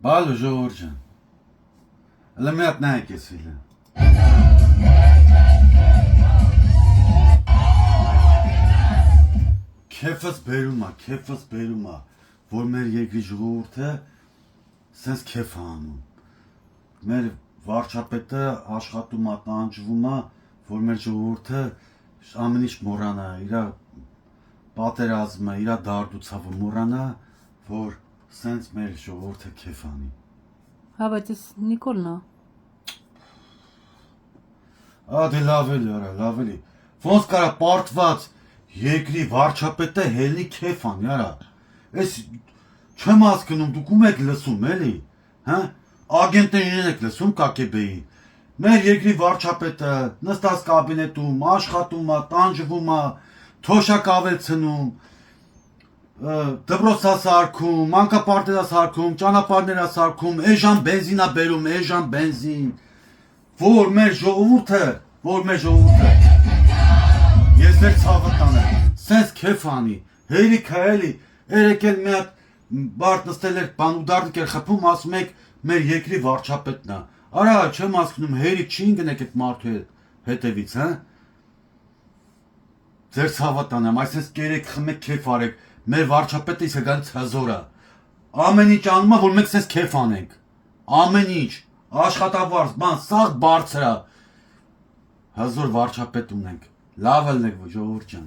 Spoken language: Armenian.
Բալու ժողովուրդ ջան։ Հələ մի հատ նայեք ես ֆիլմը։ Քեֆս բերում է, որ մեր երկրի ժողովուրդը սենց քեֆ է անում։ Մեր վարչապետը աշխատում է, տանջվում է, որ մեր ժողովուրդը ամեն ինչ մոռանա, իր պատերազմը, իր դարդուցավը մոռանա, որ սենց մեր ժողովուրդը քեֆ անի։ Հա, բայց ես Նիկոլն է։ Դե լավ էլի։ Ոնց կարա պարտված երկրի վարչապետը հելնի քեֆ անի, արա։ Ես չեմ հասկանում, դուք ում եք լսում, էլի, հա? Ագենտներին եք լսում ԿԿԲ-ի։ Մեր երկրի վարչապետը նստած կաբինետում, աշխատում է, տանջվում է, թոշակ ավելցնում, դպրոց սարքում, մանկապարտեզ սարքում, ճանապարհներ սարքում, էժան բենզին է բերում, էժան բենզին, որ մեր ժողովուրդը ես ձեր ցավը տանեմ, սենց քեֆ անի, հերիքը էլի, երեք էլ մի հատ բարդ նստել էր բան ու դարդիկ էր խփում, ասում եք մեր երկրի վարչապետն է, արա չեմ հասկանում, հերիք չի ընկնեք այդ մարդու հետևից, հա? Ձեր ցավը տանեմ, այսպես կերեք խմեք քեֆ արեք, մեր վարչապետը իսկ գալիս հզոր է, ամեն ինչ անում է, որ մենք սենց քեֆ անենք, ամեն ինչ, աշխատավարձ, բան, սաղ բարձր է, հզոր վարչապետ ունենք, լավ ելնեք ժողովուրդ ջան։